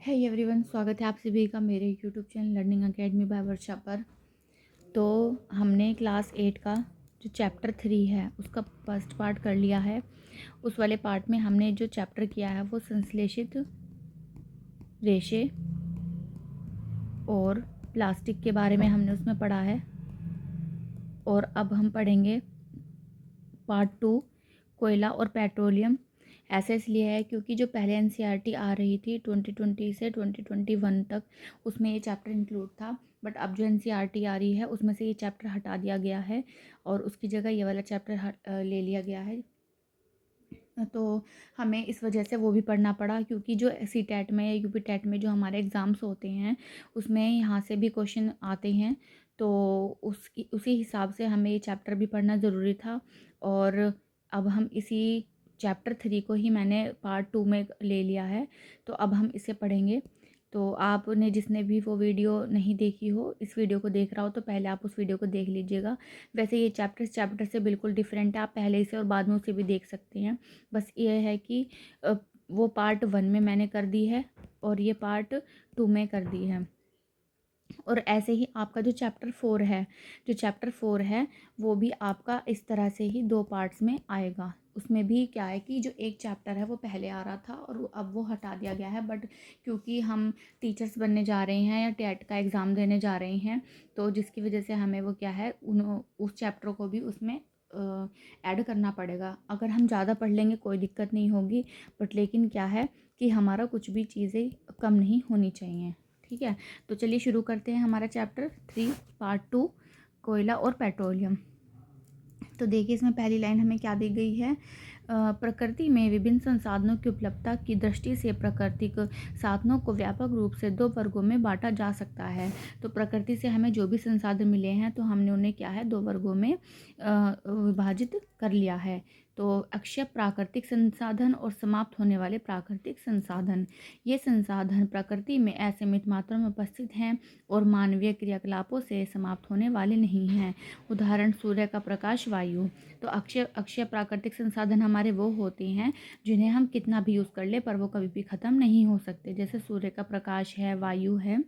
है एवरीवन, स्वागत है आप सभी का मेरे YouTube channel learning academy by Varsha पर। तो हमने क्लास 8 का जो चैप्टर 3 है उसका फर्स्ट पार्ट कर लिया है। उस वाले पार्ट में हमने जो चैप्टर किया है वो संश्लेषित रेशे और प्लास्टिक के बारे में हमने उसमें पढ़ा है। और अब हम पढ़ेंगे पार्ट 2, कोयला और पेट्रोलियम। ऐसे इसलिए है क्योंकि जो पहले एनसीईआरटी आ रही थी 2020 से 2021 तक, उसमें ये चैप्टर इंक्लूड था। बट अब जो एनसीईआरटी आ रही है उसमें से ये चैप्टर हटा दिया गया है और उसकी जगह ये वाला चैप्टर ले लिया गया है। तो हमें इस वजह से वो भी पढ़ना पड़ा, क्योंकि जो सीटेट में या यूपी टेट में जो हमारे एग्ज़ाम्स होते हैं उसमें यहाँ से भी क्वेश्चन आते हैं। तो उसी हिसाब से हमें ये चैप्टर भी पढ़ना ज़रूरी था। और अब हम इसी चैप्टर 3 को ही मैंने पार्ट 2 में ले लिया है, तो अब हम इसे पढ़ेंगे। तो आपने जिसने भी वो वीडियो नहीं देखी हो, इस वीडियो को देख रहा हो, तो पहले आप उस वीडियो को देख लीजिएगा। वैसे ये चैप्टर से बिल्कुल डिफरेंट है, आप पहले इसे और बाद में उसे भी देख सकते हैं। बस ये है कि वो पार्ट 1 में मैंने कर दी है और ये पार्ट 2 में कर दी है। और ऐसे ही आपका जो चैप्टर 4 है वो भी आपका इस तरह से ही 2 पार्ट्स में आएगा। उसमें भी क्या है कि जो एक चैप्टर है वो पहले आ रहा था और अब वो हटा दिया गया है। बट क्योंकि हम टीचर्स बनने जा रहे हैं या टेट का एग्ज़ाम देने जा रहे हैं, तो जिसकी वजह से हमें वो क्या है उस चैप्टर को भी उसमें ऐड करना पड़ेगा। अगर हम ज़्यादा पढ़ लेंगे कोई दिक्कत नहीं होगी, बट लेकिन क्या है कि हमारा कुछ भी चीज़ें कम नहीं होनी चाहिए। ठीक है, तो चलिए शुरू करते हैं हमारा चैप्टर 3 पार्ट 2, कोयला और पेट्रोलियम। तो देखिए इसमें पहली लाइन हमें क्या दी गई है। प्रकृति में विभिन्न संसाधनों की उपलब्धता की दृष्टि से प्राकृतिक साधनों को व्यापक रूप से 2 वर्गों में बांटा जा सकता है। तो प्रकृति से हमें जो भी संसाधन मिले हैं तो हमने उन्हें क्या है 2 वर्गों में विभाजित कर लिया है। तो अक्षय प्राकृतिक संसाधन और समाप्त होने वाले प्राकृतिक संसाधन। ये संसाधन प्रकृति में असीमित मात्रा में उपस्थित हैं और मानवीय क्रियाकलापों से समाप्त होने वाले नहीं हैं। उदाहरण सूर्य का प्रकाश, वायु। तो अक्षय प्राकृतिक संसाधन हमारे वो होते हैं जिन्हें हम कितना भी यूज़ कर ले पर वो कभी भी ख़त्म नहीं हो सकते, जैसे सूर्य का प्रकाश है, वायु है।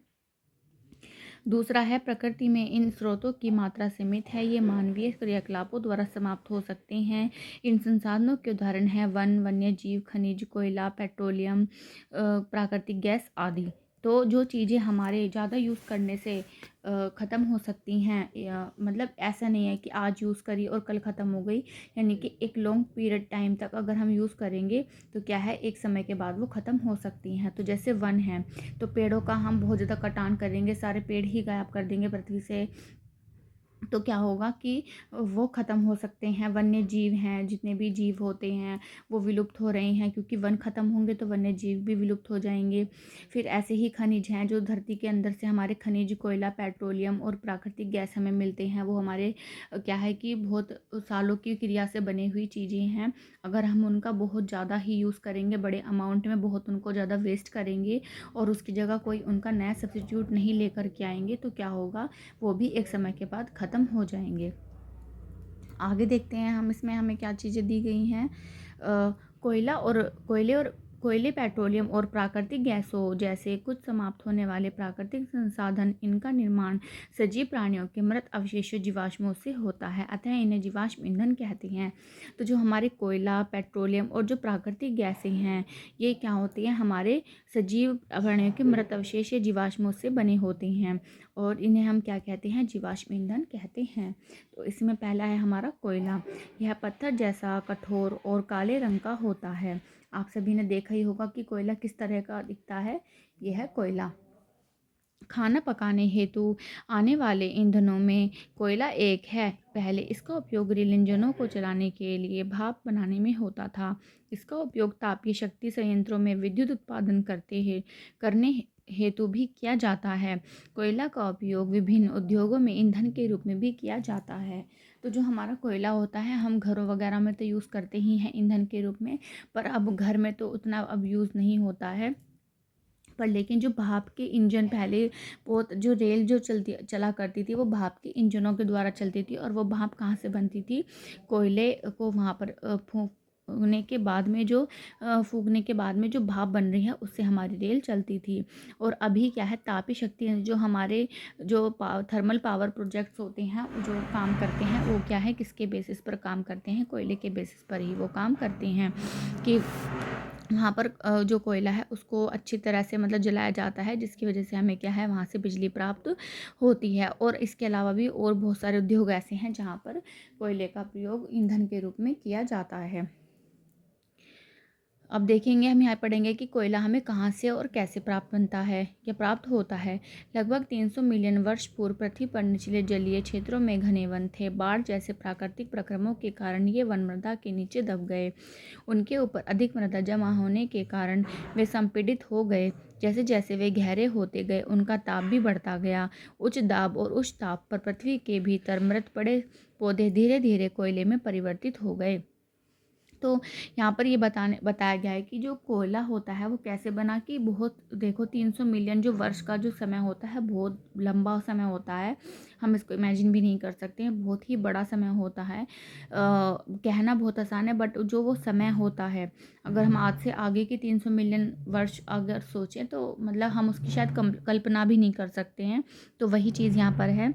दूसरा है प्रकृति में इन स्रोतों की मात्रा सीमित है, ये मानवीय क्रियाकलापों द्वारा समाप्त हो सकते हैं। इन संसाधनों के उदाहरण हैं वन, वन्य जीव, खनिज, कोयला, पेट्रोलियम, प्राकृतिक गैस आदि। तो जो चीज़ें हमारे ज़्यादा यूज़ करने से ख़त्म हो सकती हैं, मतलब ऐसा नहीं है कि आज यूज़ करी और कल ख़त्म हो गई, यानी कि एक लॉन्ग पीरियड टाइम तक अगर हम यूज़ करेंगे तो क्या है एक समय के बाद वो ख़त्म हो सकती हैं। तो जैसे वन है, तो पेड़ों का हम बहुत ज़्यादा कटान करेंगे, सारे पेड़ ही गायब कर देंगे पृथ्वी से, तो क्या होगा कि वो ख़त्म हो सकते हैं। वन्य जीव हैं, जितने भी जीव होते हैं वो विलुप्त हो रहे हैं, क्योंकि वन ख़त्म होंगे तो वन्य जीव भी विलुप्त हो जाएंगे। फिर ऐसे ही खनिज हैं, जो धरती के अंदर से हमारे खनिज, कोयला, पेट्रोलियम और प्राकृतिक गैस हमें मिलते हैं, वो हमारे क्या है कि बहुत सालों की क्रिया से बनी हुई चीज़ें हैं। अगर हम उनका बहुत ज़्यादा ही यूज़ करेंगे, बड़े अमाउंट में बहुत उनको ज़्यादा वेस्ट करेंगे और उसकी जगह कोई उनका नया सब्स्टिट्यूट नहीं लेकर के आएंगे, तो क्या होगा वो भी एक समय के बाद ख़त्म हो जाएंगे। आगे देखते हैं हम इसमें हमें क्या चीज़ें दी गई हैं। कोयले, पेट्रोलियम और प्राकृतिक गैसों जैसे कुछ समाप्त होने वाले प्राकृतिक संसाधन, इनका निर्माण सजीव प्राणियों के मृत अवशेषों जीवाश्मों से होता है, अतः इन्हें जीवाश्म ईंधन कहते हैं। तो जो हमारे कोयला, पेट्रोलियम और जो प्राकृतिक गैसें हैं, ये क्या होती हैं, हमारे सजीव प्राणियों के मृत अवशेष या जीवाश्मों से बने होते हैं और इन्हें हम क्या कहते हैं, जीवाश्म ईंधन कहते हैं। तो इसमें पहला है हमारा कोयला। यह पत्थर जैसा कठोर और काले रंग का होता है। आप सभी ने देखा ही होगा कि कोयला किस तरह का दिखता है। यह है कोयला। खाना पकाने हेतु आने वाले ईंधनों में कोयला एक है। पहले इसका उपयोग रेल इंजनों को चलाने के लिए भाप बनाने में होता था। इसका उपयोग तापीय शक्ति संयंत्रों में विद्युत उत्पादन करने हेतु भी किया जाता है। कोयला का उपयोग विभिन्न उद्योगों में ईंधन के रूप में भी किया जाता है। तो जो हमारा कोयला होता है, हम घरों वगैरह में तो यूज़ करते ही हैं ईंधन के रूप में, पर अब घर में तो उतना अब यूज़ नहीं होता है। पर लेकिन जो भाप के इंजन पहले, बहुत जो रेल जो चला करती थी वो भाप के इंजनों के द्वारा चलती थी, और वो भाप कहाँ से बनती थी, कोयले को वहाँ पर फूकने के बाद में जो भाप बन रही है उससे हमारी रेल चलती थी। और अभी क्या है, तापीय शक्ति जो हमारे जो थर्मल पावर प्रोजेक्ट्स होते हैं जो काम करते हैं वो क्या है, किसके बेसिस पर काम करते हैं, कोयले के बेसिस पर ही वो काम करते हैं कि वहाँ पर जो कोयला है उसको अच्छी तरह से मतलब जलाया जाता है, जिसकी वजह से हमें क्या है वहाँ से बिजली प्राप्त होती है। और इसके अलावा भी और बहुत सारे उद्योग ऐसे हैं जहाँ पर कोयले का प्रयोग ईंधन के रूप में किया जाता है। अब देखेंगे, हम यहाँ पढ़ेंगे कि कोयला हमें कहाँ से और कैसे प्राप्त बनता है या प्राप्त होता है। लगभग 300 मिलियन वर्ष पूर्व पृथ्वी पर निचले जलीय क्षेत्रों में घने वन थे। बाढ़ जैसे प्राकृतिक प्रक्रमों के कारण ये वन मृदा के नीचे दब गए। उनके ऊपर अधिक मृदा जमा होने के कारण वे संपीड़ित हो गए। जैसे जैसे वे गहरे होते गए उनका ताप भी बढ़ता गया। उच्च दाब और उच्च ताप पर पृथ्वी के भीतर मृत पड़े पौधे धीरे धीरे कोयले में परिवर्तित हो गए। तो यहाँ पर ये बताया गया है कि जो कोयला होता है वो कैसे बना, कि बहुत देखो 300 मिलियन जो वर्ष का जो समय होता है बहुत लंबा समय होता है, हम इसको इमेजिन भी नहीं कर सकते हैं, बहुत ही बड़ा समय होता है। कहना बहुत आसान है बट जो वो समय होता है, अगर हम आज से आगे के 300 मिलियन वर्ष अगर सोचें तो मतलब हम उसकी शायद कल्पना भी नहीं कर सकते हैं। तो वही चीज़ यहाँ पर है।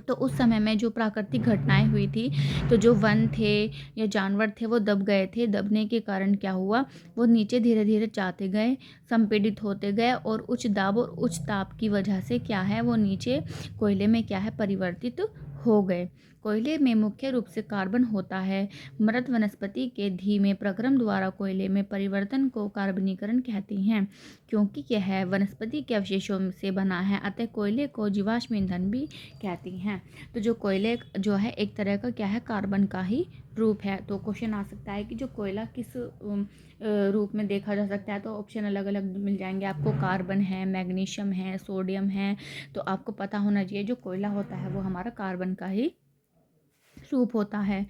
तो उस समय में जो प्राकृतिक घटनाएं हुई थी, तो जो वन थे या जानवर थे वो दब गए थे। दबने के कारण क्या हुआ, वो नीचे धीरे धीरे जाते गए, संपीड़ित होते गए और उच्च दाब और उच्च ताप की वजह से क्या है वो नीचे कोयले में क्या है परिवर्तित हो गए। कोयले में मुख्य रूप से कार्बन होता है। मृत वनस्पति के धीमे प्रक्रम द्वारा कोयले में परिवर्तन को कार्बनीकरण कहते हैं। क्योंकि यह वनस्पति के अवशेषों से बना है, अतः कोयले को जीवाश्म ईंधन भी कहती हैं। तो जो कोयले जो है एक तरह का क्या है, कार्बन का ही रूप है। तो क्वेश्चन आ सकता है कि जो कोयला किस रूप में देखा जा सकता है, तो ऑप्शन अलग अलग मिल जाएंगे आपको। कार्बन है, मैग्नीशियम है, सोडियम है। तो आपको पता होना चाहिए जो कोयला होता है वो हमारा कार्बन का ही रूप होता है।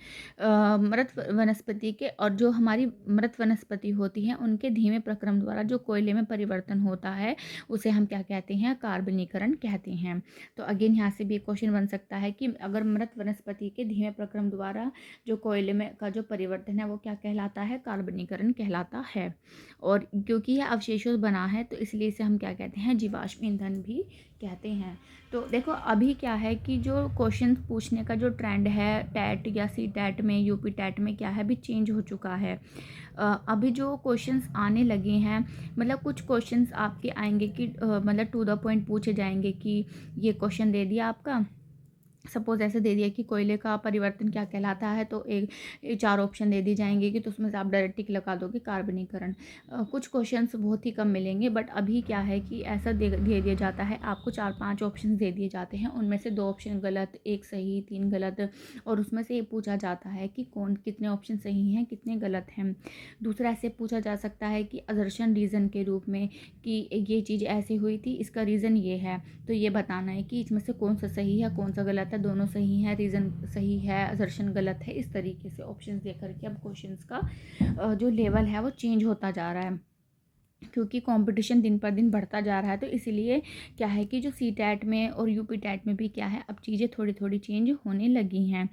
मृत वनस्पति के, और जो हमारी मृत वनस्पति होती है उनके धीमे प्रक्रम द्वारा जो कोयले में परिवर्तन होता है उसे हम क्या कहते हैं, कार्बनीकरण कहते हैं। तो अगेन यहाँ से भी क्वेश्चन बन सकता है कि अगर मृत वनस्पति के धीमे प्रक्रम द्वारा जो कोयले में का जो परिवर्तन है वो क्या कहलाता है, कार्बनीकरण कहलाता है। और क्योंकि यह अवशेषों बना है तो इसलिए इसे हम क्या कहते हैं, जीवाश्म ईंधन भी कहते हैं। तो देखो अभी क्या है कि जो क्वेश्चन पूछने का जो ट्रेंड है टैट या सी टैट में, यूपी टैट में क्या है अभी चेंज हो चुका है। अभी जो क्वेश्चंस आने लगे हैं, मतलब कुछ क्वेश्चंस आपके आएंगे कि मतलब टू द पॉइंट पूछे जाएंगे कि ये क्वेश्चन दे दिया आपका, सपोज ऐसे दे दिया कि कोयले का परिवर्तन क्या कहलाता है, तो एक 4 ऑप्शन दे दिए जाएंगे कि तो उसमें से आप डायरेक्ट टिक लगा दोगे कार्बनीकरण। कुछ क्वेश्चंस बहुत ही कम मिलेंगे बट अभी क्या है कि ऐसा दे दिया जाता है आपको, 4-5 ऑप्शन दे दिए जाते हैं, उनमें से 2 ऑप्शन गलत, 1 सही, 3 गलत। और उसमें से ये पूछा जाता है कि कितने ऑप्शन सही हैं, कितने गलत हैं। दूसरा ऐसे पूछा जा सकता है कि असर्शन रीज़न के रूप में कि ये चीज़ ऐसे हुई थी, इसका रीज़न ये है, तो ये बताना है कि इसमें से कौन सा सही है कौन सा गलत है। दोनों सही है, रीज़न सही है, असर्शन गलत है। इस तरीके से ऑप्शंस दे करके अब क्वेश्चंस का जो लेवल है वो चेंज होता जा रहा है, क्योंकि कंपटीशन दिन पर दिन बढ़ता जा रहा है। तो इसीलिए क्या है कि जो सी टैट में और यूपी टैट में भी क्या है अब चीज़ें थोड़ी थोड़ी चेंज होने लगी हैं।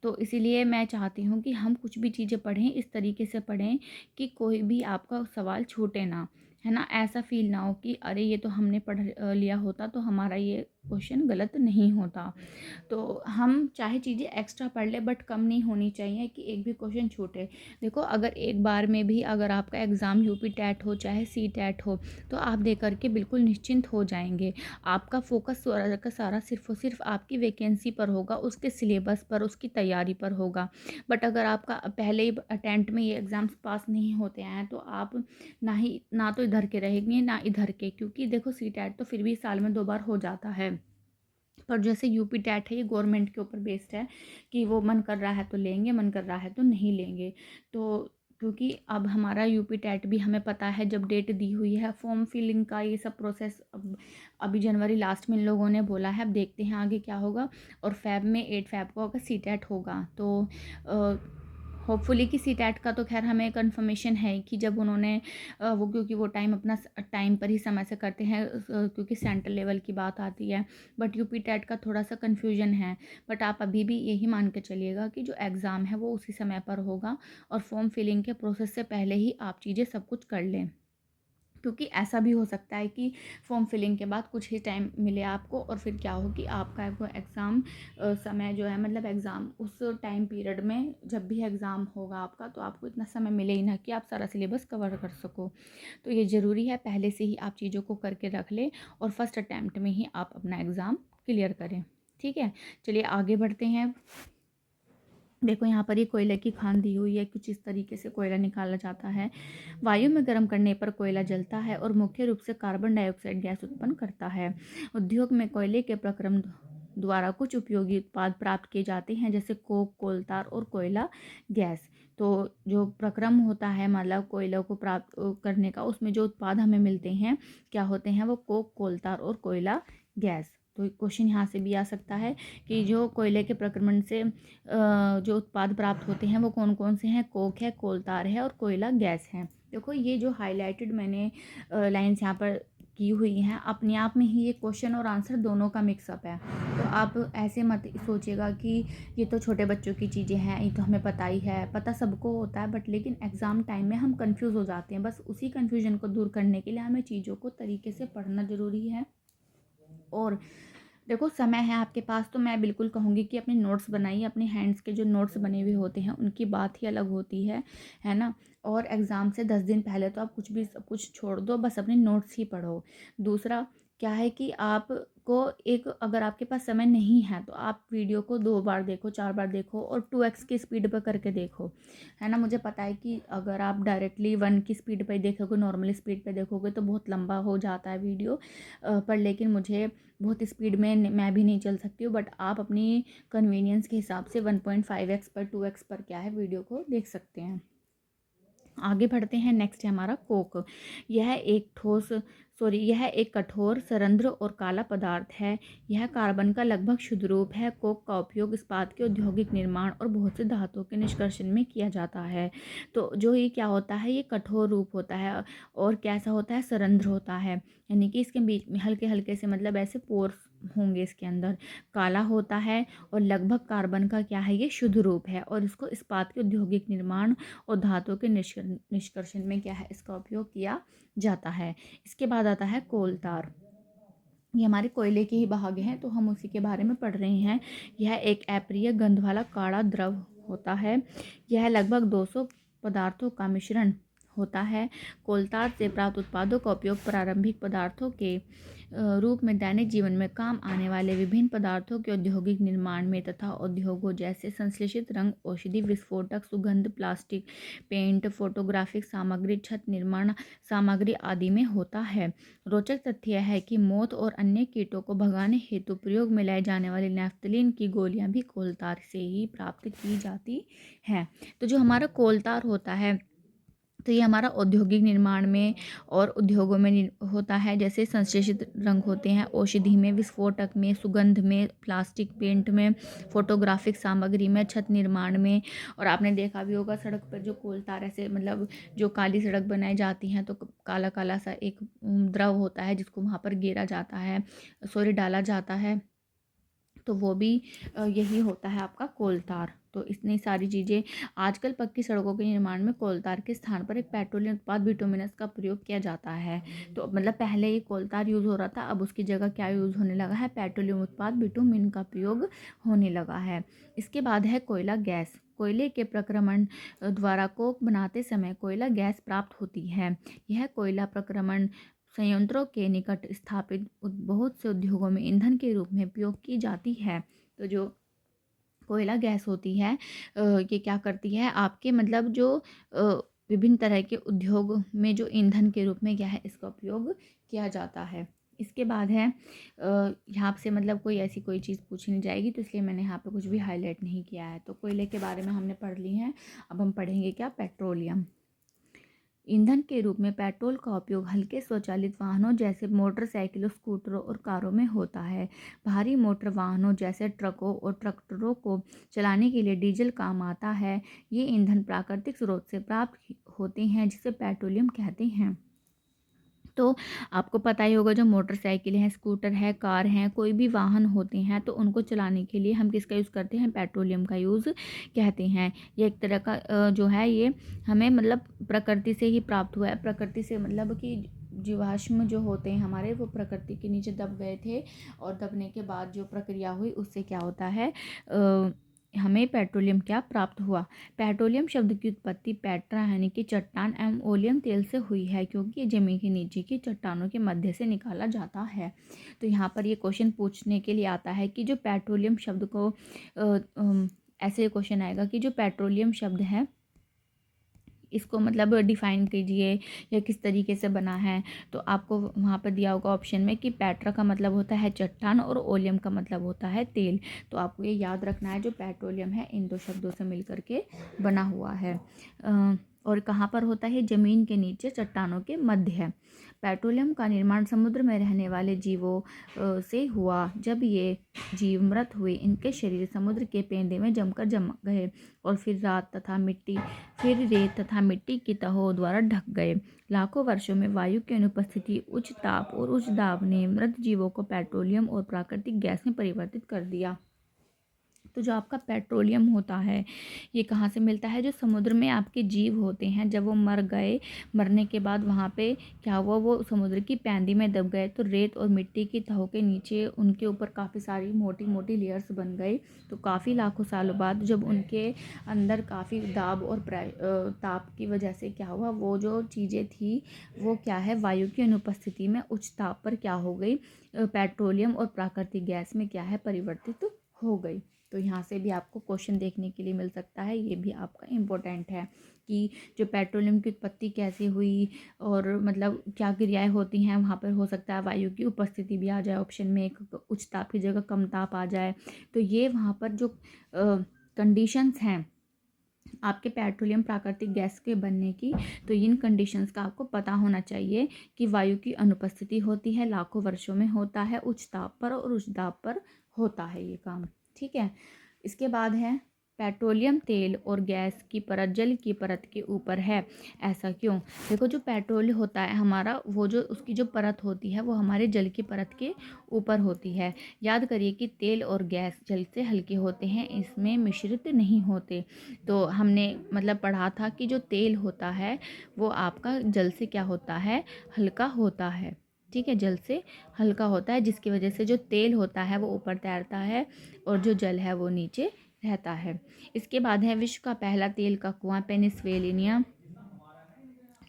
तो इसीलिए मैं चाहती हूँ कि हम कुछ भी चीज़ें पढ़ें इस तरीके से पढ़ें कि कोई भी आपका सवाल छूटे ना, है ना। ऐसा फील ना हो कि अरे ये तो हमने पढ़ लिया होता तो हमारा ये क्वेश्चन गलत नहीं होता। तो हम चाहे चीज़ें एक्स्ट्रा पढ़ ले बट कम नहीं होनी चाहिए कि एक भी क्वेश्चन छूटे। देखो अगर एक बार में भी अगर आपका एग्ज़ाम यूपी टैट हो चाहे सी टैट हो तो आप दे करके बिल्कुल निश्चिंत हो जाएंगे। आपका फोकस सारा का सारा सिर्फ और सिर्फ आपकी वैकेंसी पर होगा, उसके सिलेबस पर, उसकी तैयारी पर होगा। बट अगर आपका पहले ही अटेम्प्ट में ये एग्ज़ाम्स पास नहीं होते हैं तो आप ना तो इधर के रहेंगे ना इधर के, क्योंकि देखो सी टैट तो फिर भी साल में 2 बार हो जाता है। पर जैसे यूपी टैट है ये गवर्नमेंट के ऊपर बेस्ड है कि वो मन कर रहा है तो लेंगे, मन कर रहा है तो नहीं लेंगे। तो क्योंकि अब हमारा यूपी टैट भी हमें पता है जब डेट दी हुई है, फॉर्म फिलिंग का ये सब प्रोसेस अब अभी जनवरी लास्ट में इन लोगों ने बोला है, अब देखते हैं आगे क्या होगा। और फेब में 8 फेब को अगर सी टैट होगा तो होपफुली कि सीटेट का तो खैर हमें कंफर्मेशन है कि जब उन्होंने वो, क्योंकि वो टाइम अपना टाइम पर ही समय से करते हैं, क्योंकि सेंट्रल लेवल की बात आती है। बट यूपी टेट का थोड़ा सा कन्फ्यूजन है। बट आप अभी भी यही मान के चलिएगा कि जो एग्ज़ाम है वो उसी समय पर होगा, और फॉर्म फिलिंग के प्रोसेस से पहले ही आप चीज़ें सब कुछ कर लें, क्योंकि ऐसा भी हो सकता है कि फॉर्म फिलिंग के बाद कुछ ही टाइम मिले आपको, और फिर क्या हो कि आपका वो एग्ज़ाम समय जो है, मतलब एग्ज़ाम उस टाइम पीरियड में जब भी एग्ज़ाम होगा आपका, तो आपको इतना समय मिले ही ना कि आप सारा सिलेबस कवर कर सको। तो ये ज़रूरी है पहले से ही आप चीज़ों को करके रख लें, और फर्स्ट अटैम्प्ट में ही आप अपना एग्ज़ाम क्लियर करें। ठीक है, चलिए आगे बढ़ते हैं। देखो यहाँ पर ये कोयले की खान दी हुई है, कुछ इस तरीके से कोयला निकाला जाता है। वायु में गर्म करने पर कोयला जलता है और मुख्य रूप से कार्बन डाइऑक्साइड गैस उत्पन्न करता है। उद्योग में कोयले के प्रक्रम द्वारा कुछ उपयोगी उत्पाद प्राप्त किए जाते हैं, जैसे कोक, कोलतार और कोयला गैस। तो जो प्रक्रम होता है, मतलब कोयला को प्राप्त करने का, उसमें जो उत्पाद हमें मिलते हैं क्या होते हैं, वो कोक, कोलतार और कोयला गैस। तो क्वेश्चन यहाँ से भी आ सकता है कि जो कोयले के प्रक्रमण से जो उत्पाद प्राप्त होते हैं वो कौन कौन से हैं। कोक है, कोलतार है और कोयला गैस है। देखो ये जो हाईलाइटेड मैंने लाइंस यहाँ पर की हुई हैं, अपने आप में ही ये क्वेश्चन और आंसर दोनों का मिक्सअप है। तो आप ऐसे मत सोचिएगा कि ये तो छोटे बच्चों की चीज़ें हैं, ये तो हमें पता ही है, पता सबको होता है, बट लेकिन एग्ज़ाम टाइम में हम कंफ्यूज हो जाते हैं। बस उसी कन्फ्यूजन को दूर करने के लिए हमें चीज़ों को तरीके से पढ़ना ज़रूरी है। और देखो समय है आपके पास, तो मैं बिल्कुल कहूँगी कि अपने नोट्स बनाइए। अपने हैंड्स के जो नोट्स बने हुए होते हैं उनकी बात ही अलग होती है ना। और एग्ज़ाम से 10 दिन पहले तो आप कुछ भी सब कुछ छोड़ दो, बस अपने नोट्स ही पढ़ो। दूसरा क्या है कि आपको एक, अगर आपके पास समय नहीं है तो आप वीडियो को 2 बार देखो, 4 बार देखो, और 2x की स्पीड पर करके देखो, है ना। मुझे पता है कि अगर आप डायरेक्टली 1 की स्पीड पर देखोगे, नॉर्मल स्पीड पर देखोगे, तो बहुत लंबा हो जाता है वीडियो, पर लेकिन मुझे बहुत स्पीड में मैं भी नहीं चल सकती हूँ। बट आप अपनी कन्वीनियंस के हिसाब से 1.5x पर, 2x पर क्या है, वीडियो को देख सकते हैं। आगे बढ़ते हैं। नेक्स्ट है हमारा कोक। यह एक कठोर, सरंध्र और काला पदार्थ है। यह कार्बन का लगभग शुद्ध रूप है। कोक का उपयोग इस्पात के औद्योगिक निर्माण और बहुत से धातुओं के निष्कर्षण में किया जाता है। तो जो ये क्या होता है, ये कठोर रूप होता है, और कैसा होता है, सरंध्र होता है, यानी कि इसके बीच में हल्के हल्के से, मतलब ऐसे पोर्स होंगे इसके अंदर। काला होता है, और लगभग कार्बन का क्या है, ये शुद्ध रूप है, और इसको इस्पात के औद्योगिक निर्माण और धातुओं के निष्कर्षण में क्या है, इसका उपयोग किया जाता है। इसके बाद आता है कोलतार। ये हमारे कोयले के ही भाग हैं, तो हम उसी के बारे में पढ़ रहे हैं। यह एक अप्रिय गंध वाला काला द्रव होता है। यह लगभग 200 पदार्थों का मिश्रण होता है। कोलतार से प्राप्त उत्पादों का उपयोग प्रारंभिक पदार्थों के रूप में दैनिक जीवन में काम आने वाले विभिन्न पदार्थों के औद्योगिक निर्माण में तथा उद्योगों जैसे संश्लेषित रंग, औषधि, विस्फोटक, सुगंध, प्लास्टिक, पेंट, फोटोग्राफिक सामग्री, छत निर्माण सामग्री आदि में होता है। रोचक तथ्य यह है कि मौत और अन्य कीटों को भगाने हेतु प्रयोग में लाई जाने वाली नैफ्थलीन की गोलियां भी कोलतार से ही प्राप्त की जाती हैं। तो जो हमारा कोलतार होता है, तो ये हमारा औद्योगिक निर्माण में और उद्योगों में होता है। जैसे संश्लेषित रंग होते हैं औषधि में, विस्फोटक में, सुगंध में, प्लास्टिक, पेंट में, फोटोग्राफिक सामग्री में, छत निर्माण में। और आपने देखा भी होगा सड़क पर जो कोलतार ऐसे, मतलब जो काली सड़क बनाई जाती हैं, तो काला काला सा एक द्रव होता है जिसको वहाँ पर गेरा जाता है, डाला जाता है, तो वो भी यही होता है आपका कोलतार। तो इतनी सारी चीज़ें। आजकल पक्की सड़कों के निर्माण में कोलतार के स्थान पर एक पेट्रोलियम उत्पाद बिटुमिनस का प्रयोग किया जाता है। तो मतलब पहले ये कोलतार यूज़ हो रहा था, अब उसकी जगह क्या यूज़ होने लगा है, पेट्रोलियम उत्पाद बिटुमिन का प्रयोग होने लगा है। इसके बाद है कोयला गैस। कोयले के प्रक्रमण द्वारा कोक बनाते समय कोयला गैस प्राप्त होती है। यह कोयला प्रक्रमण संयंत्रों के निकट स्थापित बहुत से उद्योगों में ईंधन के रूप में उपयोग की जाती है। तो जो कोयला गैस होती है, ये क्या करती है आपके, मतलब जो विभिन्न तरह के उद्योग में जो ईंधन के रूप में क्या है, इसका उपयोग किया जाता है। इसके बाद है यहाँ से, मतलब कोई ऐसी कोई चीज़ पूछी नहीं जाएगी, तो इसलिए मैंने यहाँ पे कुछ भी हाईलाइट नहीं किया है। तो कोयले के बारे में हमने पढ़ ली है। अब हम पढ़ेंगे क्या, पेट्रोलियम। ईंधन के रूप में पेट्रोल का उपयोग हल्के स्वचालित वाहनों जैसे मोटरसाइकिलों, स्कूटरों और कारों में होता है। भारी मोटर वाहनों जैसे ट्रकों और ट्रैक्टरों को चलाने के लिए डीजल काम आता है। ये ईंधन प्राकृतिक स्रोत से प्राप्त होते हैं जिसे पेट्रोलियम कहते हैं। तो आपको पता ही होगा, जो मोटरसाइकिल हैं, स्कूटर है, कार हैं, कोई भी वाहन होते हैं तो उनको चलाने के लिए हम किसका यूज़ करते हैं? पेट्रोलियम का यूज़ कहते हैं। ये एक तरह का जो है ये हमें मतलब प्रकृति से ही प्राप्त हुआ है। प्रकृति से मतलब कि जीवाश्म जो होते हैं हमारे, वो प्रकृति के नीचे दब गए थे और दबने के बाद जो प्रक्रिया हुई उससे क्या होता है, हमें पेट्रोलियम क्या प्राप्त हुआ। पेट्रोलियम शब्द की उत्पत्ति पेट्रा यानी कि चट्टान एवं ओलियम तेल से हुई है, क्योंकि ये जमीन के नीचे की चट्टानों के मध्य से निकाला जाता है। तो यहाँ पर ये क्वेश्चन पूछने के लिए आता है कि जो पेट्रोलियम शब्द को ऐसे क्वेश्चन आएगा कि जो पेट्रोलियम शब्द है इसको मतलब डिफ़ाइन कीजिए या किस तरीके से बना है। तो आपको वहाँ पर दिया होगा ऑप्शन में कि पेट्रा का मतलब होता है चट्टान और ओलियम का मतलब होता है तेल। तो आपको ये याद रखना है, जो पेट्रोलियम है इन दो शब्दों से मिलकर के बना हुआ है। और कहाँ पर होता है? ज़मीन के नीचे चट्टानों के मध्य है। पेट्रोलियम का निर्माण समुद्र में रहने वाले जीवों से हुआ। जब ये जीव मृत हुए, इनके शरीर समुद्र के पेंदे में जमकर जम गए और फिर रेत तथा मिट्टी की तहों द्वारा ढक गए। लाखों वर्षों में वायु की अनुपस्थिति, उच्च ताप और उच्च दाब ने मृत जीवों को पेट्रोलियम और प्राकृतिक गैस में परिवर्तित कर दिया। तो जो आपका पेट्रोलियम होता है ये कहाँ से मिलता है? जो समुद्र में आपके जीव होते हैं, जब वो मर गए, मरने के बाद वहाँ पे क्या हुआ, वो समुद्र की पैंदी में दब गए, तो रेत और मिट्टी की तहों के नीचे उनके ऊपर काफ़ी सारी मोटी मोटी लेयर्स बन गई। तो काफ़ी लाखों सालों बाद जब उनके अंदर काफ़ी दाब और ताप की वजह से क्या हुआ, वो जो चीज़ें थी वो क्या है, वायु की अनुपस्थिति में उच्च ताप पर क्या हो गई, पेट्रोलियम और प्राकृतिक गैस में क्या है, परिवर्तित हो गई। तो यहाँ से भी आपको क्वेश्चन देखने के लिए मिल सकता है, ये भी आपका इम्पोर्टेंट है कि जो पेट्रोलियम की उत्पत्ति कैसे हुई और मतलब क्या क्रियाएं होती हैं। वहाँ पर हो सकता है वायु की उपस्थिति भी आ जाए ऑप्शन में, एक उच्च ताप की जगह कम ताप आ जाए। तो ये वहाँ पर जो कंडीशंस हैं आपके पेट्रोलियम प्राकृतिक गैस के बनने की, तो इन कंडीशंस का आपको पता होना चाहिए कि वायु की अनुपस्थिति होती है, लाखों वर्षों में होता है, उच्च ताप पर और उच्च दाब पर होता है ये काम। ठीक है। इसके बाद है पेट्रोलियम तेल और गैस की परत जल की परत के ऊपर है, ऐसा क्यों? देखो, जो पेट्रोल होता है हमारा, वो जो उसकी जो परत होती है वो हमारे जल की परत के ऊपर होती है। याद करिए कि तेल और गैस जल से हल्के होते हैं, इसमें मिश्रित नहीं होते। तो हमने मतलब पढ़ा था कि जो तेल होता है वो आपका जल से क्या होता है, हल्का होता है। ठीक है, जल से हल्का होता है, जिसकी वजह से जो तेल होता है वो ऊपर तैरता है और जो जल है वो नीचे रहता है। इसके बाद है विश्व का पहला तेल का कुआं पेनिसवेलिनिया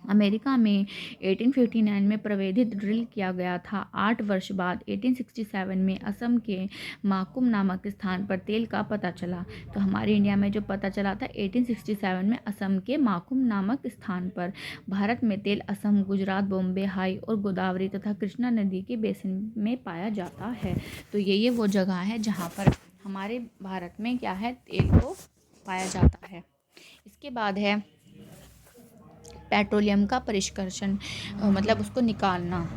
अमेरिका में 1859 में प्रवेदित ड्रिल किया गया था। 8 वर्ष बाद 1867 में असम के माकुम नामक स्थान पर तेल का पता चला। तो हमारे इंडिया में जो पता चला था 1867 में असम के माकुम नामक स्थान पर। भारत में तेल असम, गुजरात, बॉम्बे हाई और गोदावरी तथा कृष्णा नदी के बेसिन में पाया जाता है। तो ये वो जगह है जहाँ पर हमारे भारत में क्या है, तेल को पाया जाता है। इसके बाद है पेट्रोलियम का परिष्करण, मतलब उसको निकालना।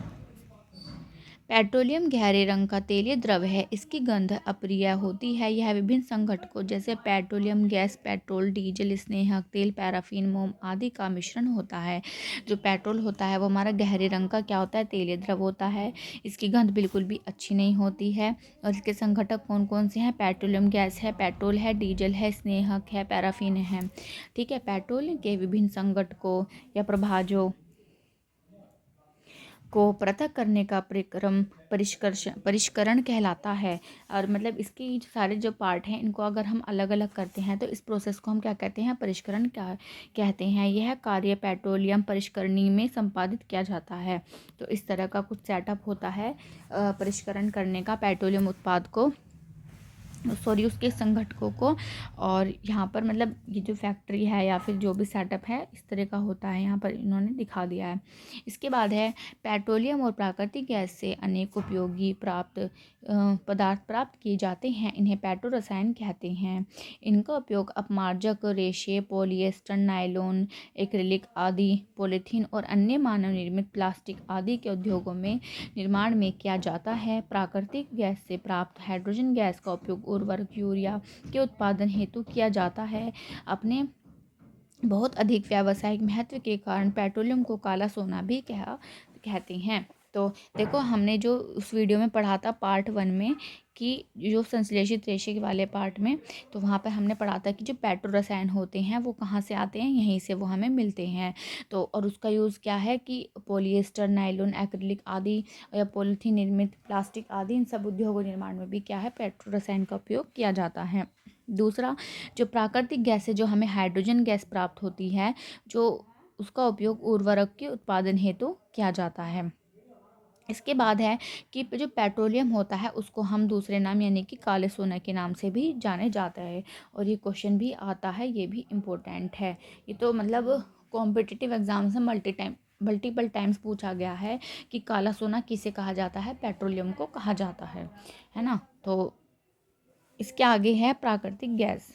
पेट्रोलियम गहरे रंग का तेलीय द्रव है। इसकी गंध अप्रिय होती है। यह विभिन्न संघटकों जैसे पेट्रोलियम गैस, पेट्रोल, डीजल, स्नेहक तेल, पैराफिन, मोम आदि का मिश्रण होता है। जो पेट्रोल होता है वो हमारा गहरे रंग का क्या होता है, तेलीय द्रव होता है। इसकी गंध बिल्कुल भी अच्छी नहीं होती है। और इसके संघटक कौन कौन से हैं? पेट्रोलियम गैस है, पेट्रोल है, डीजल है, स्नेहक है, पैराफिन है। ठीक है। पेट्रोल के विभिन्न संघटकों या प्रभाजों को पृथक करने का प्रक्रम परिष्करण कहलाता है। और मतलब इसके सारे जो पार्ट हैं इनको अगर हम अलग अलग करते हैं तो इस प्रोसेस को हम क्या कहते हैं, परिष्करण क्या कहते हैं। यह कार्य पेट्रोलियम परिष्करणी में संपादित किया जाता है। तो इस तरह का कुछ सेटअप होता है परिष्करण करने का पेट्रोलियम उत्पाद को सॉरी उसके संगठकों को। और यहाँ पर मतलब ये जो फैक्ट्री है या फिर जो भी सेटअप है इस तरह का होता है, यहाँ पर इन्होंने दिखा दिया है। इसके बाद है पेट्रोलियम और प्राकृतिक गैस से अनेक उपयोगी पदार्थ प्राप्त किए जाते हैं, इन्हें पेट्रो रसायन कहते हैं। इनका उपयोग अपमार्जक, रेशे, पॉलिएस्टर, नायलॉन, एक्रिलिक आदि, पॉलीथीन और अन्य मानव निर्मित प्लास्टिक आदि के उद्योगों में निर्माण में किया जाता है। प्राकृतिक गैस से प्राप्त हाइड्रोजन गैस का उपयोग उर्वरक यूरिया के उत्पादन हेतु किया जाता है। अपने बहुत अधिक व्यावसायिक महत्व के कारण पेट्रोलियम को काला सोना भी कहते हैं। तो देखो हमने जो उस वीडियो में पढ़ा था पार्ट 1 में कि जो संश्लेषित रेशे वाले पार्ट में, तो वहाँ पर हमने पढ़ा था कि जो पेट्रो रसायन होते हैं वो कहाँ से आते हैं, यहीं से वो हमें मिलते हैं। तो और उसका यूज़ क्या है कि पॉलिएस्टर, नायलॉन, एक्रिलिक आदि या पॉलीथीन निर्मित प्लास्टिक आदि इन सब उद्योगों निर्माण में भी क्या है पेट्रो रसायन का उपयोग किया जाता है। दूसरा, जो प्राकृतिक गैस से जो हमें हाइड्रोजन गैस प्राप्त होती है, जो उसका उपयोग उर्वरक के उत्पादन हेतु किया जाता है। इसके बाद है कि जो पेट्रोलियम होता है उसको हम दूसरे नाम यानी कि काले सोना के नाम से भी जाने जाता है। और ये क्वेश्चन भी आता है, ये भी इम्पोर्टेंट है। ये तो मतलब कॉम्पिटिटिव एग्जाम से मल्टीपल टाइम्स पूछा गया है कि काला सोना किसे कहा जाता है, पेट्रोलियम को कहा जाता है ना। तो इसके आगे है प्राकृतिक गैस।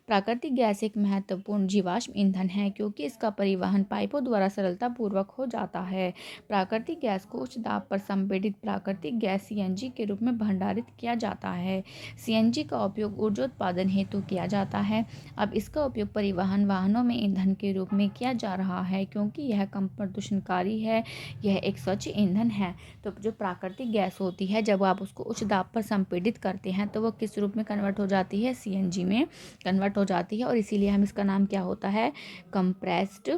प्राकृतिक गैस एक महत्वपूर्ण जीवाश्म ईंधन है क्योंकि इसका परिवहन पाइपों द्वारा सरलतापूर्वक हो जाता है। प्राकृतिक गैस को उच्च दाब पर संपीड़ित प्राकृतिक गैस सीएनजी के रूप में भंडारित किया जाता है। सीएनजी का उपयोग ऊर्जा उत्पादन हेतु किया जाता है। अब इसका उपयोग परिवहन वाहनों में ईंधन के रूप में किया जा रहा है क्योंकि यह कम प्रदूषणकारी है, यह एक स्वच्छ ईंधन है। तो जो प्राकृतिक गैस होती है जब आप उसको उच्च दाब पर संपीड़ित करते हैं तो वो किस रूप में कन्वर्ट हो जाती है, सीएनजी में कन्वर्ट हो जाती है। और इसीलिए हम इसका नाम क्या होता है, compressed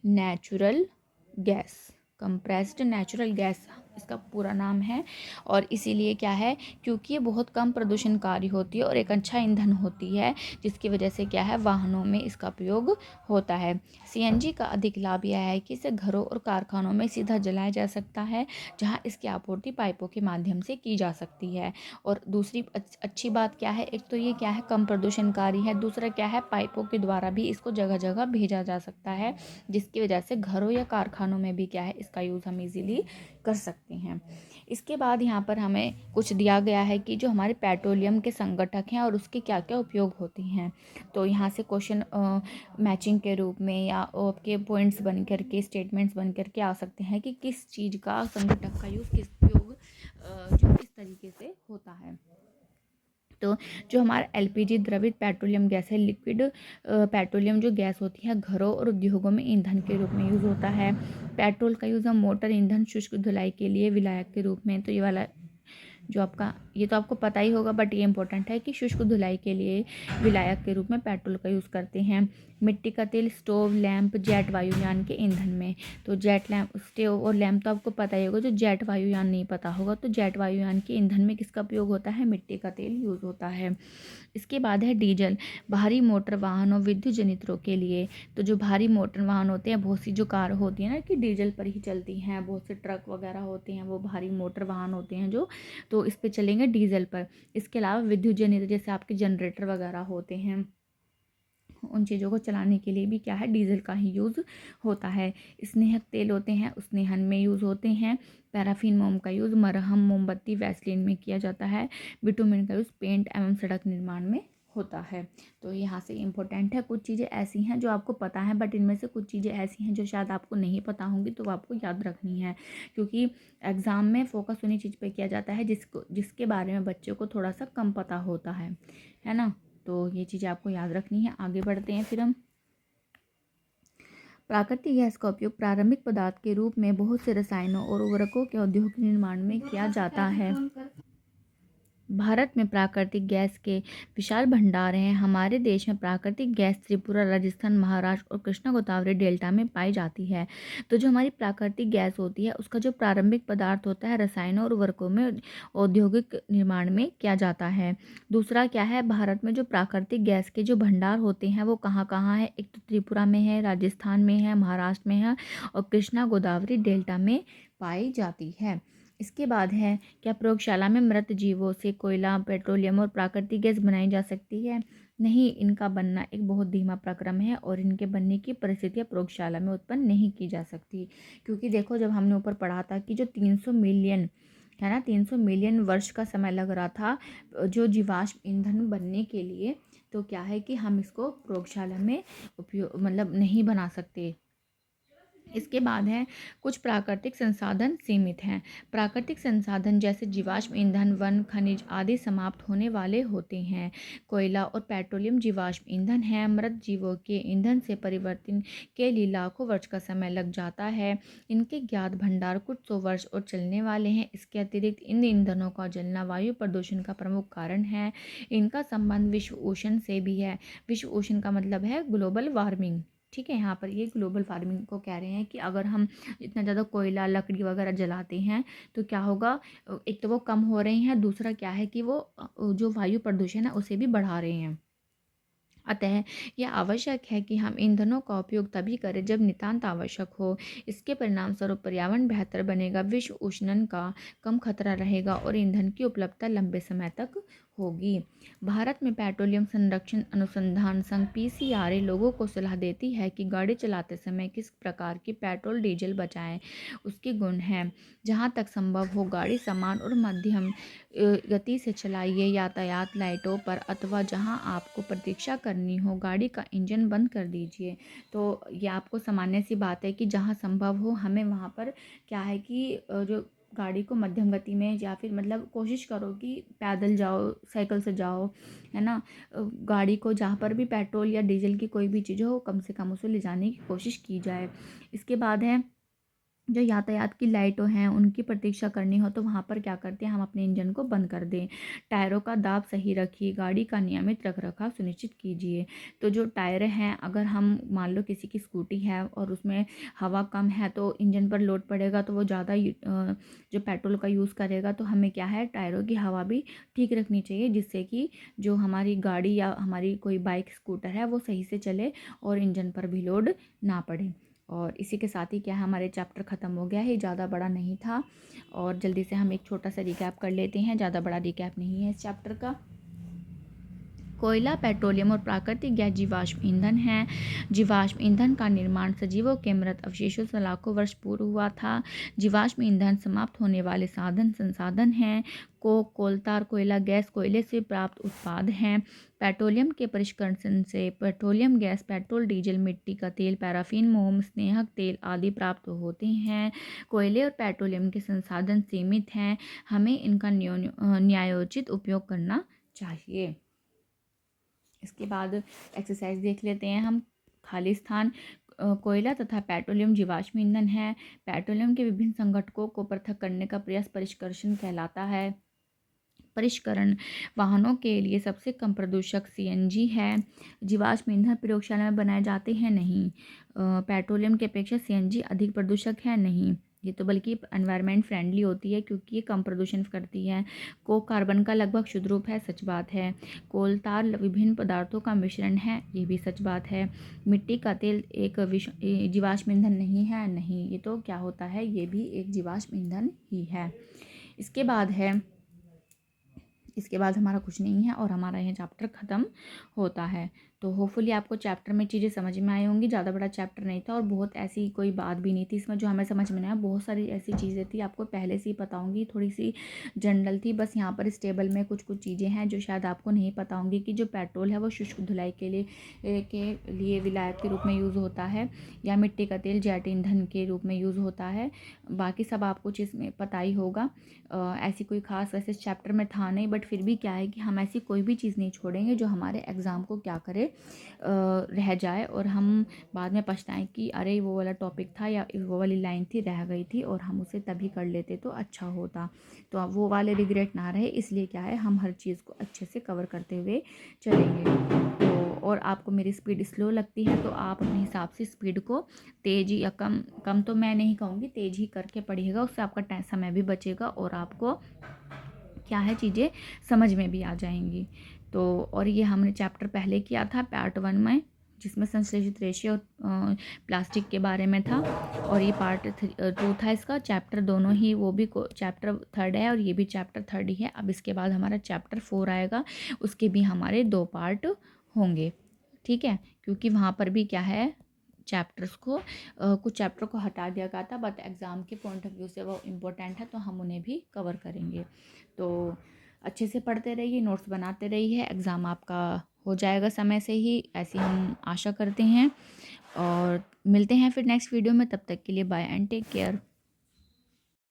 natural gas. Compressed natural gas इसका पूरा नाम है। और इसीलिए क्या है, क्योंकि ये बहुत कम प्रदूषणकारी होती है और एक अच्छा ईंधन होती है, जिसकी वजह से क्या है वाहनों में इसका उपयोग होता है। सीएनजी का अधिक लाभ यह है कि इसे घरों और कारखानों में सीधा जलाया जा सकता है, जहां इसकी आपूर्ति पाइपों के माध्यम से की जा सकती है। और दूसरी अच्छी बात क्या है, एक तो ये क्या है कम प्रदूषणकारी है, दूसरा क्या है पाइपों के द्वारा भी इसको जगह जगह भेजा जा सकता है, जिसकी वजह से घरों या कारखानों में भी क्या है इसका यूज़ हम इजीली कर सकते हैं। इसके बाद यहाँ पर हमें कुछ दिया गया है कि जो हमारे पेट्रोलियम के संगठक हैं और उसके क्या क्या उपयोग होते हैं। तो यहाँ से क्वेश्चन मैचिंग के रूप में या आपके पॉइंट्स बन करके स्टेटमेंट्स बन करके आ सकते हैं कि किस चीज़ का संगठक का यूज़ किस उपयोग जो किस तरीके से होता है। तो जो हमारा एलपीजी द्रवित पेट्रोलियम गैस है, लिक्विड पेट्रोलियम जो गैस होती है घरों और उद्योगों में ईंधन के रूप में यूज़ होता है। पेट्रोल का यूज़ हम मोटर ईंधन, शुष्क धुलाई के लिए विलायक के रूप में, तो ये वाला जो आपका ये तो आपको पता ही होगा बट ये इंपॉर्टेंट है कि शुष्क धुलाई के लिए विलायक के रूप में पेट्रोल का यूज़ करते हैं। मिट्टी का तेल, स्टोव, लैंप, जेट वायुयान के ईंधन में, तो जेट लैंप, स्टोव और लैंप तो आपको पता ही होगा। जो जेट वायुयान नहीं पता होगा तो जेट वायुयान के ईंधन में किसका उपयोग होता है, मिट्टी का तेल यूज़ होता है। इसके बाद है डीजल, भारी मोटर वाहनों, विद्युत जनित्रों के लिए। तो जो भारी मोटर वाहन होते हैं, बहुत सी जो कार होती है ना कि डीजल पर ही चलती हैं, बहुत से ट्रक वगैरह होते हैं वो भारी मोटर वाहन होते हैं जो, तो इस पे चलेंगे डीजल पर। इसके अलावा विद्युत जनित्र जैसे आपके जनरेटर वगैरह होते हैं, उन चीज़ों को चलाने के लिए भी क्या है डीजल का ही यूज़ होता है। स्नेहक तेल होते हैं, स्नेहन में यूज़ होते हैं। पैराफिन मोम का यूज़ मरहम, मोमबत्ती, वैसलीन में किया जाता है। बिटुमिन का यूज़ पेंट एवं सड़क निर्माण में होता है। तो यहाँ से इम्पोर्टेंट है, कुछ चीज़ें ऐसी हैं जो आपको पता है बट इनमें से कुछ चीज़ें ऐसी हैं जो शायद आपको नहीं पता होंगी, तो वो आपको याद रखनी है, क्योंकि एग्ज़ाम में फोकस उन्हीं चीज़ पे किया जाता है जिसके बारे में बच्चों को थोड़ा सा कम पता होता है ना। तो ये चीज़ें आपको याद रखनी है। आगे बढ़ते हैं फिर हम। प्राकृतिक गैस का उपयोग प्रारंभिक पदार्थ के रूप में बहुत से रसायनों और उर्वरकों के औद्योगिक निर्माण में किया जाता है। भारत में प्राकृतिक गैस के विशाल भंडार हैं। हमारे देश में प्राकृतिक गैस त्रिपुरा, राजस्थान, महाराष्ट्र और कृष्णा गोदावरी डेल्टा में पाई जाती है। तो जो हमारी प्राकृतिक गैस होती है उसका जो प्रारंभिक पदार्थ होता है रसायनों और उर्वरकों में औद्योगिक निर्माण में किया जाता है। दूसरा क्या है, भारत में जो प्राकृतिक गैस के जो भंडार होते हैं वो कहाँ कहाँ है, एक तो त्रिपुरा में है, राजस्थान में है, महाराष्ट्र में है और कृष्णा गोदावरी डेल्टा में पाई जाती है। इसके बाद है, क्या प्रयोगशाला में मृत जीवों से कोयला, पेट्रोलियम और प्राकृतिक गैस बनाई जा सकती है? नहीं, इनका बनना एक बहुत धीमा प्रक्रम है और इनके बनने की परिस्थितियाँ प्रयोगशाला में उत्पन्न नहीं की जा सकती। क्योंकि देखो, जब हमने ऊपर पढ़ा था कि जो 300 मिलियन है ना, 300 मिलियन वर्ष का समय लग रहा था जो जीवाश्म ईंधन बनने के लिए, तो क्या है कि हम इसको प्रयोगशाला में उपयोग मतलब नहीं बना सकते। इसके बाद है, कुछ प्राकृतिक संसाधन सीमित हैं। प्राकृतिक संसाधन जैसे जीवाश्म ईंधन, वन, खनिज आदि समाप्त होने वाले होते हैं। कोयला और पेट्रोलियम जीवाश्म ईंधन हैं। मृत जीवों के ईंधन से परिवर्तन के लिए लाखों वर्ष का समय लग जाता है। इनके ज्ञात भंडार कुछ सौ वर्ष और चलने वाले हैं। इसके अतिरिक्त इन ईंधनों का जलना वायु प्रदूषण का प्रमुख कारण है। इनका संबंध विश्व उष्ण से भी है। विश्व उष्ण का मतलब है ग्लोबल वार्मिंग। ठीक है, यहाँ पर ये ग्लोबल वार्मिंग को कह रहे हैं कि अगर हम इतना ज़्यादा कोयला, लकड़ी वगैरह जलाते हैं तो क्या होगा, एक तो वो कम हो रही हैं, दूसरा क्या है कि वो जो वायु प्रदूषण है उसे भी बढ़ा रहे हैं। अतः यह आवश्यक है कि हम ईंधनों का उपयोग तभी करें जब नितांत आवश्यक हो। इसके परिणाम स्वरूप पर्यावरण बेहतर बनेगा, विश्व उष्णन का कम खतरा रहेगा और ईंधन की उपलब्धता लंबे समय तक होगी। भारत में पेट्रोलियम संरक्षण अनुसंधान संघ PCRA लोगों को सलाह देती है कि गाड़ी चलाते समय किस प्रकार की पेट्रोल डीजल बचाएं। उसके गुण हैं, जहां तक संभव हो गाड़ी समान और मध्यम गति से चलाइए। यातायात लाइटों पर अथवा जहां आपको प्रतीक्षा करनी हो गाड़ी का इंजन बंद कर दीजिए। तो ये आपको सामान्य सी बात है कि जहां संभव हो हमें वहां पर क्या है कि जो गाड़ी को मध्यम गति में, या फिर मतलब कोशिश करो कि पैदल जाओ, साइकिल से जाओ, है ना। गाड़ी को जहाँ पर भी पेट्रोल या डीजल की कोई भी चीज़ हो कम से कम उसे ले जाने की कोशिश की जाए। इसके बाद है, जो यातायात की लाइटों हैं उनकी प्रतीक्षा करनी हो तो वहाँ पर क्या करते हैं, हम अपने इंजन को बंद कर दें। टायरों का दाब सही रखिए, गाड़ी का नियमित रखरखाव सुनिश्चित कीजिए। तो जो टायर हैं, अगर हम मान लो किसी की स्कूटी है और उसमें हवा कम है तो इंजन पर लोड पड़ेगा तो वो ज़्यादा जो पेट्रोल का यूज़ करेगा। तो हमें क्या है, टायरों की हवा भी ठीक रखनी चाहिए, जिससे कि जो हमारी गाड़ी या हमारी कोई बाइक, स्कूटर है वो सही से चले और इंजन पर भी लोड ना पड़े। और इसी के साथ ही क्या है, हमारे चैप्टर ख़त्म हो गया है। ज़्यादा बड़ा नहीं था और जल्दी से हम एक छोटा सा रिकैप कर लेते हैं। ज़्यादा बड़ा रिकैप नहीं है इस चैप्टर का। कोयला, पेट्रोलियम और प्राकृतिक गैस जीवाश्म ईंधन हैं। जीवाश्म ईंधन का निर्माण सजीवों के मृत अवशेषों से लाखों वर्ष पूर्व हुआ था। जीवाश्म ईंधन समाप्त होने वाले संसाधन हैं। कोलतार कोयला गैस कोयले से प्राप्त उत्पाद हैं। पेट्रोलियम के परिष्करण से पेट्रोलियम गैस, पेट्रोल, डीजल, मिट्टी का तेल, पैराफिन, मोम, स्नेहक तेल आदि प्राप्त होते हैं। कोयले और पेट्रोलियम के संसाधन सीमित हैं, हमें इनका न्यायोचित उपयोग करना चाहिए। इसके बाद एक्सरसाइज देख लेते हैं हम। खाली स्थान। कोयला तथा पेट्रोलियम जीवाश्म ईंधन है। पेट्रोलियम के विभिन्न संघटकों को पृथक करने का प्रयास परिष्करण कहलाता है। परिष्करण वाहनों के लिए सबसे कम प्रदूषक CNG है। जीवाश्म ईंधन प्रयोगशाला में बनाए जाते हैं नहीं। पेट्रोलियम की अपेक्षा CNG अधिक प्रदूषक है नहीं, ये तो बल्कि एनवायरनमेंट फ्रेंडली होती है क्योंकि ये कम प्रदूषण करती है। कोक कार्बन का लगभग शुद्ध रूप है, सच बात है। कोलतार विभिन्न पदार्थों का मिश्रण है, ये भी सच बात है। मिट्टी का तेल एक जीवाश्म ईंधन नहीं है, नहीं, ये तो क्या होता है, ये भी एक जीवाश्म ईंधन ही है। इसके बाद हमारा कुछ नहीं है और हमारा यह चैप्टर ख़त्म होता है। तो होपफुली आपको चैप्टर में चीज़ें समझ में आई होंगी। ज़्यादा बड़ा चैप्टर नहीं था और बहुत ऐसी कोई बात भी नहीं थी इसमें जो हमें समझ में नहीं आया। बहुत सारी ऐसी चीज़ें थी आपको पहले से ही पता होंगी, थोड़ी सी जनरल थी। बस यहाँ पर इस टेबल में कुछ कुछ चीज़ें हैं जो शायद आपको नहीं पता होंगी कि जो पेट्रोल है वो शुष्क धुलाई के लिए विलायक के रूप में यूज़ होता है, या मिट्टी का तेल जेट ईंधन के रूप में यूज़ होता है। बाकी सब आपको चीज़ में पता ही होगा। ऐसी कोई खास वैसे चैप्टर में था नहीं, बट फिर भी क्या है कि हम ऐसी कोई भी चीज़ नहीं छोड़ेंगे जो हमारे एग्ज़ाम को क्या करे, रह जाए और हम बाद में पछताएं कि अरे वो वाला टॉपिक था या वो वाली लाइन थी रह गई थी और हम उसे तभी कर लेते तो अच्छा होता। तो अब वो वाले रिग्रेट ना रहे, इसलिए क्या है, हम हर चीज़ को अच्छे से कवर करते हुए चलेंगे। तो और आपको मेरी स्पीड स्लो लगती है तो आप अपने हिसाब से स्पीड को तेज़ या कम तो मैं नहीं कहूँगी, तेज़ ही करके पढ़िएगा। उससे आपका समय भी बचेगा और आपको क्या है, चीज़ें समझ में भी आ जाएंगी। तो और ये हमने चैप्टर पहले किया था पार्ट 1 में, जिसमें संश्लेषित रेशे और प्लास्टिक के बारे में था। और ये पार्ट 2 था इसका। चैप्टर दोनों ही, वो भी चैप्टर 3 है और ये भी चैप्टर 3 ही है। अब इसके बाद हमारा चैप्टर 4 आएगा, उसके भी हमारे 2 पार्ट होंगे, ठीक है। क्योंकि वहाँ पर भी क्या है, चैप्टर्स को कुछ चैप्टर को हटा दिया गया था, बट एग्ज़ाम के पॉइंट ऑफ व्यू से वो इम्पोर्टेंट है, तो हम उन्हें भी कवर करेंगे। तो अच्छे से पढ़ते रहिए, नोट्स बनाते रहिए, एग्ज़ाम आपका हो जाएगा समय से ही, ऐसी हम आशा करते हैं। और मिलते हैं फिर नेक्स्ट वीडियो में, तब तक के लिए बाय एंड टेक केयर।